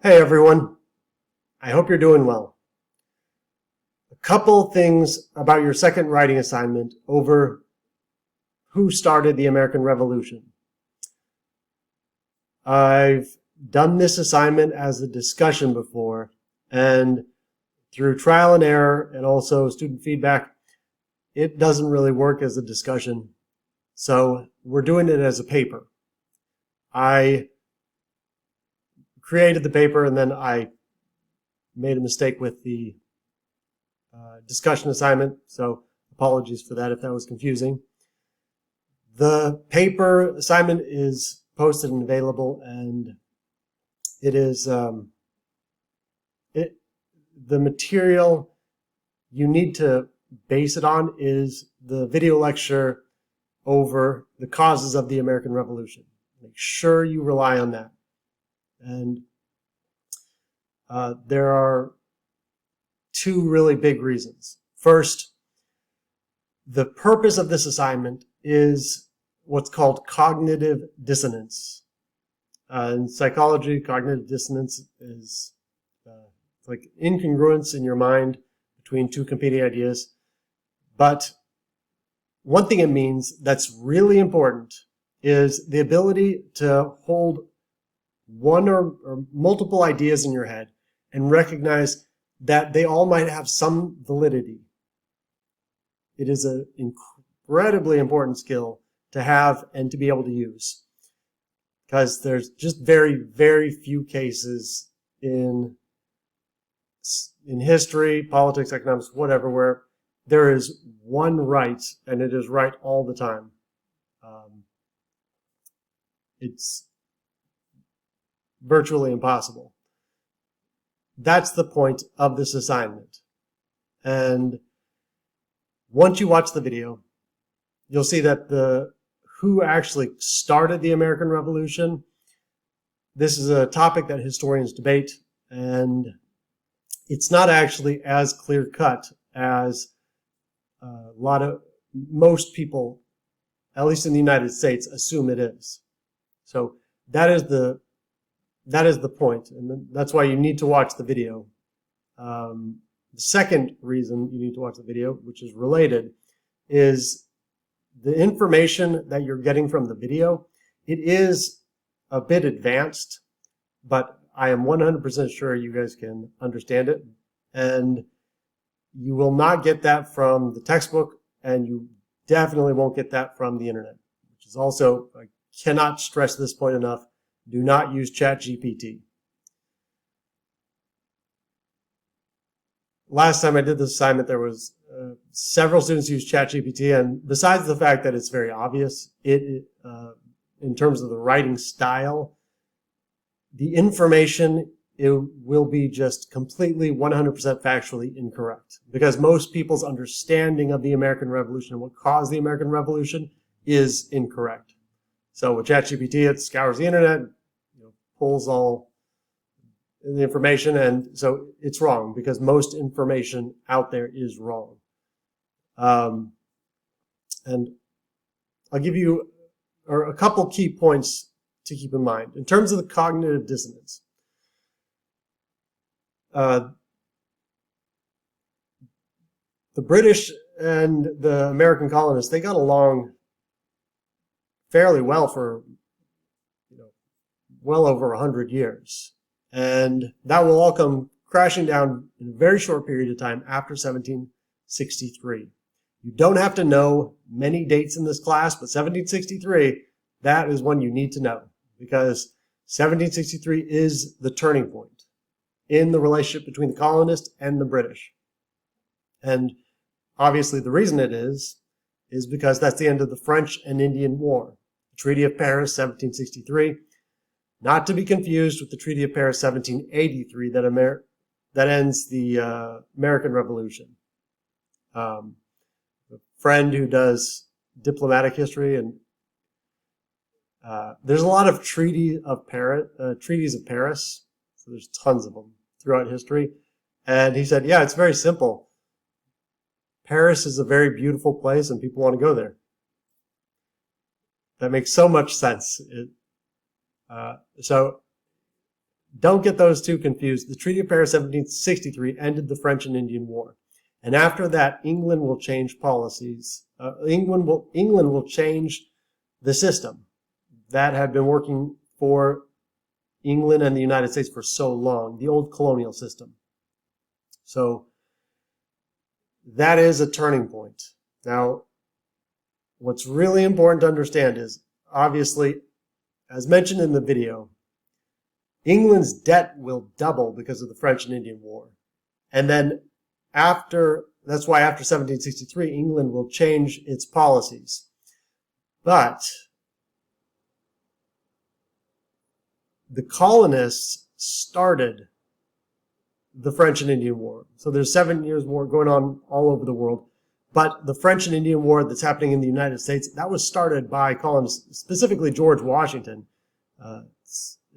Hey everyone, I hope you're doing well. A couple things about your second writing assignment over who started the American Revolution. I've done this assignment as a discussion before, and through trial and error and also student feedback, it doesn't really work as a discussion. So we're doing it as a paper. I created the paper and then I made a mistake with the discussion assignment, so apologies for that if that was confusing. The paper assignment is posted and available, and it is the material you need to base it on is the video lecture over the causes of the American Revolution. Make sure you rely on that. And there are two really big reasons. First, the purpose of this assignment is what's called cognitive dissonance. In psychology, cognitive dissonance is like incongruence in your mind between two competing ideas. But one thing it means that's really important is the ability to hold one or multiple ideas in your head and recognize that they all might have some validity. It is an incredibly important skill to have and to be able to use, because there's just very, very few cases in history, politics, economics, whatever, where there is one right and it is right all the time. It's virtually impossible. That's the point of this assignment. And once you watch the video, you'll see that who actually started the American Revolution, this is a topic that historians debate, and it's not actually as clear-cut as most people, at least in the United States, assume it is. So that is the point, and that's why you need to watch the video. The second reason you need to watch the video, which is related, is the information that you're getting from the video. It is a bit advanced, but I am 100% sure you guys can understand it. And you will not get that from the textbook, and you definitely won't get that from the internet, which is also, I cannot stress this point enough, do not use ChatGPT. Last time I did this assignment, there was several students who used ChatGPT, and besides the fact that it's very obvious, in terms of the writing style, the information, it will be just completely 100% factually incorrect, because most people's understanding of the American Revolution and what caused the American Revolution is incorrect. So with ChatGPT, it scours the internet, pulls all the information, and so it's wrong because most information out there is wrong. And I'll give you a couple key points to keep in mind. In terms of the cognitive dissonance, the British and the American colonists, they got along fairly well for well over 100 years. And that will all come crashing down in a very short period of time after 1763. You don't have to know many dates in this class, but 1763, that is one you need to know, because 1763 is the turning point in the relationship between the colonists and the British. And obviously the reason it is because that's the end of the French and Indian War. The Treaty of Paris, 1763, not to be confused with the Treaty of Paris, 1783, that ends the American Revolution. A friend who does diplomatic history, and there's a lot of treaties of Paris, so there's tons of them throughout history. And he said, yeah, it's very simple. Paris is a very beautiful place and people want to go there. That makes so much sense. So don't get those two confused. The Treaty of Paris 1763 ended the French and Indian War. And after that, England will change policies. England will change the system that had been working for England and the United States for so long, the old colonial system. So that is a turning point. Now, what's really important to understand is, obviously, as mentioned in the video, England's debt will double because of the French and Indian War. And then that's why after 1763, England will change its policies. But the colonists started the French and Indian War. So there's 7 years war going on all over the world. But the French and Indian War that's happening in the United States, that was started by colonists, specifically George Washington.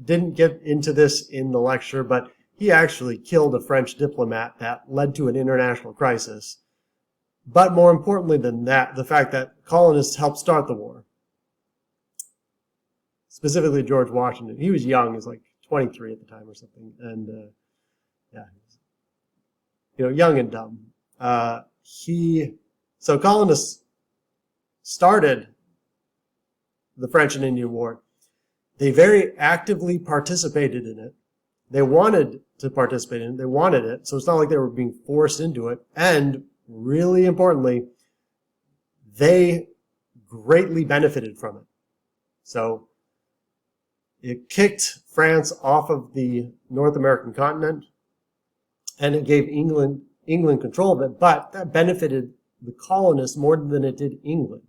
Didn't get into this in the lecture, but he actually killed a French diplomat that led to an international crisis. But more importantly than that, the fact that colonists helped start the war. Specifically George Washington. He was young, he was like 23 at the time or something. And young and dumb. So colonists started the French and Indian War. They very actively participated in it. They wanted to participate in it. They wanted it. So it's not like they were being forced into it. And really importantly, they greatly benefited from it. So it kicked France off of the North American continent, and it gave England control of it, but that benefited the colonists more than it did England.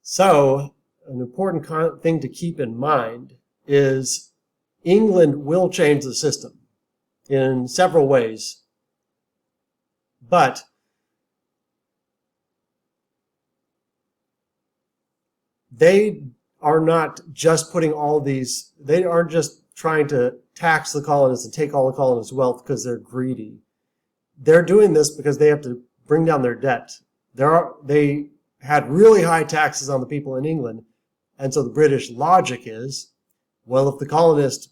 So an important thing to keep in mind is England will change the system in several ways, but they are not just putting they aren't just trying to tax the colonists and take all the colonists' wealth because they're greedy. They're doing this because they have to bring down their debt. They had really high taxes on the people in England, and so the British logic is, well, if the colonists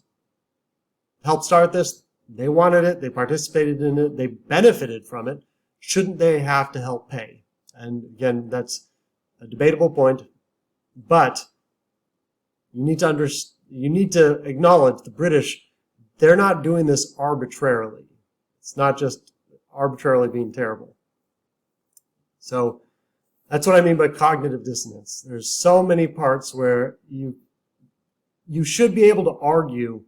helped start this, they wanted it, they participated in it, they benefited from it, shouldn't they have to help pay? And again, that's a debatable point, but you need to acknowledge the British, they're not doing this arbitrarily. It's not just arbitrarily being terrible. So that's what I mean by cognitive dissonance. There's so many parts where you should be able to argue.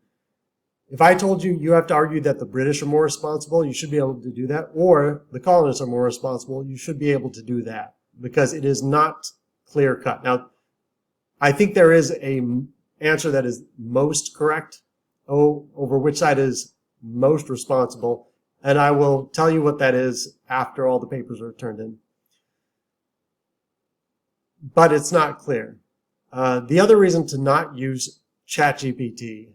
If I told you you have to argue that the British are more responsible, you should be able to do that. Or the colonists are more responsible, you should be able to do that. Because it is not clear cut. Now, I think there is an answer that is most correct over which side is most responsible. And I will tell you what that is after all the papers are turned in. But it's not clear. The other reason to not use ChatGPT,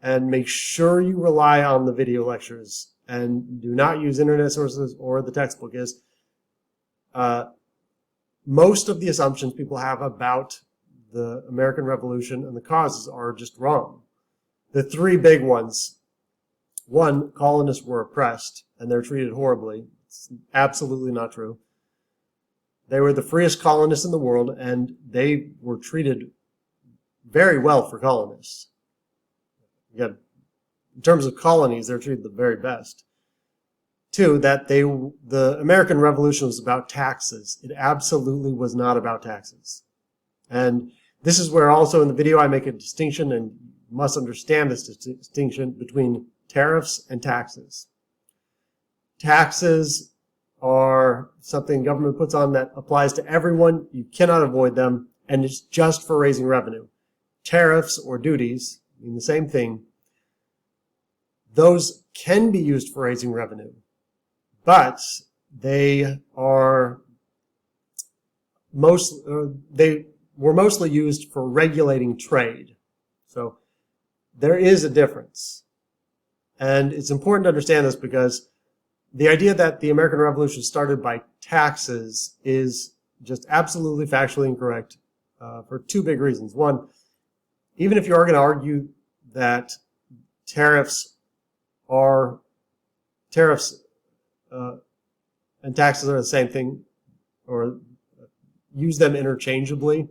and make sure you rely on the video lectures and do not use internet sources or the textbook, is most of the assumptions people have about the American Revolution and the causes are just wrong. The three big ones. One, colonists were oppressed and they're treated horribly. It's absolutely not true. They were the freest colonists in the world, and they were treated very well for colonists. Again, in terms of colonies, they're treated the very best. Two, that the American Revolution was about taxes. It absolutely was not about taxes. And this is where also in the video I make a distinction, and you must understand this distinction between tariffs and taxes. Taxes are something government puts on that applies to everyone. You cannot avoid them, and it's just for raising revenue. Tariffs or duties mean the same thing. Those can be used for raising revenue, but they were mostly used for regulating trade. So there is a difference. And it's important to understand this because the idea that the American Revolution started by taxes is just absolutely factually incorrect for two big reasons. One, even if you are going to argue that tariffs and taxes are the same thing, or use them interchangeably.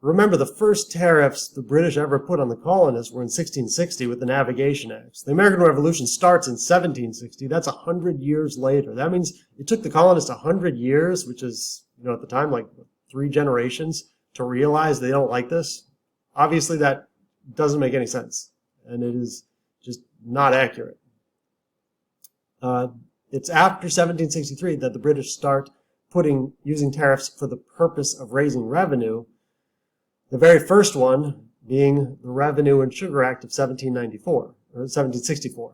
Remember, the first tariffs the British ever put on the colonists were in 1660 with the Navigation Acts. The American Revolution starts in 1760. That's 100 years later. That means it took the colonists 100 years, which is, at the time, like 3 generations, to realize they don't like this. Obviously, that doesn't make any sense, and it is just not accurate. It's after 1763 that the British start using tariffs for the purpose of raising revenue. The very first one being the Revenue and Sugar Act of 1794 or 1764.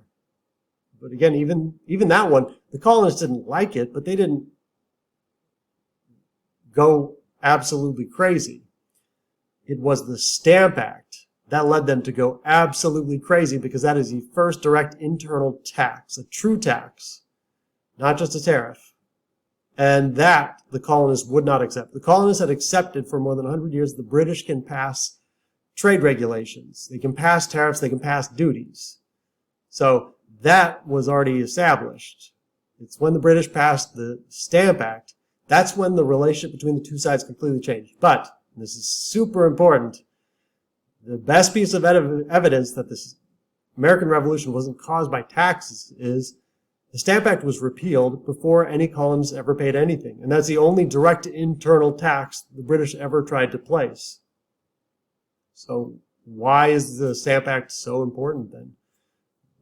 But again, even that one, the colonists didn't like it, but they didn't go absolutely crazy. It was the Stamp Act that led them to go absolutely crazy, because that is the first direct internal tax, a true tax, not just a tariff. And that the colonists would not accept. The colonists had accepted for more than 100 years the British can pass trade regulations. They can pass tariffs. They can pass duties. So that was already established. It's when the British passed the Stamp Act, that's when the relationship between the two sides completely changed. But, and this is super important, the best piece of evidence that this American Revolution wasn't caused by taxes is the Stamp Act was repealed before any colonists ever paid anything. And that's the only direct internal tax the British ever tried to place. So why is the Stamp Act so important then?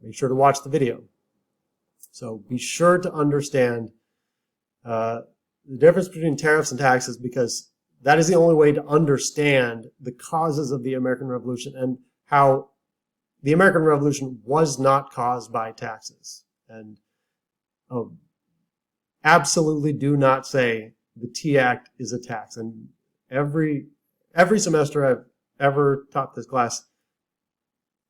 Make sure to watch the video. So be sure to understand the difference between tariffs and taxes, because that is the only way to understand the causes of the American Revolution and how the American Revolution was not caused by taxes. And absolutely do not say the Tea Act is a tax. And every semester I've ever taught this class,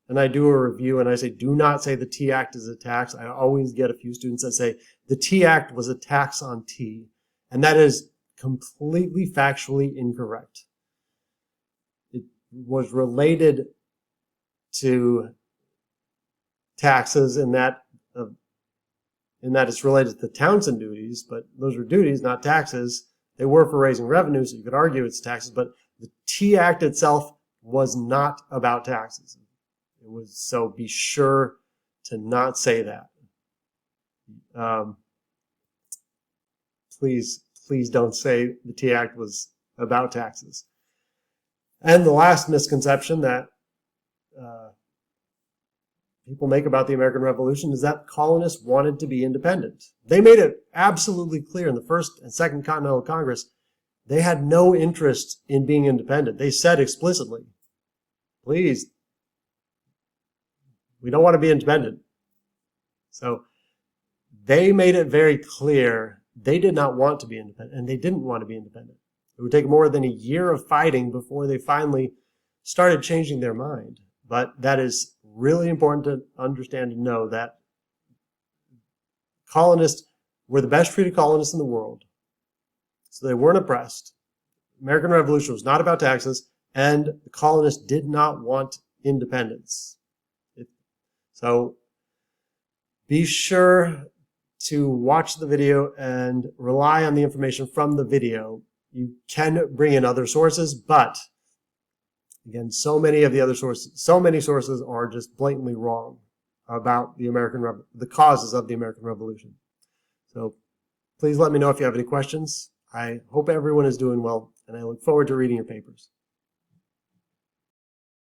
and I do a review and I say, do not say the Tea Act is a tax. I always get a few students that say the Tea Act was a tax on tea. And that is completely factually incorrect. It was related to taxes in that it's related to Townshend duties, but those were duties, not taxes. They were for raising revenue, so you could argue it's taxes, but the Tea Act itself was not about taxes. It was, so be sure to not say that. Please don't say the Tea Act was about taxes. And the last misconception that people make about the American Revolution is that colonists wanted to be independent. They made it absolutely clear in the First and Second Continental Congress they had no interest in being independent. They said explicitly, please, we don't want to be independent. So they made it very clear they did not want to be independent, and they didn't want to be independent. It would take more than a year of fighting before they finally started changing their mind. But that is really important to understand and know, that colonists were the best treated colonists in the world. So they weren't oppressed. The American Revolution was not about taxes, and the colonists did not want independence. So be sure to watch the video and rely on the information from the video. You can bring in other sources, but again, so many sources are just blatantly wrong about the causes of the American Revolution. So please let me know if you have any questions. I hope everyone is doing well, and I look forward to reading your papers.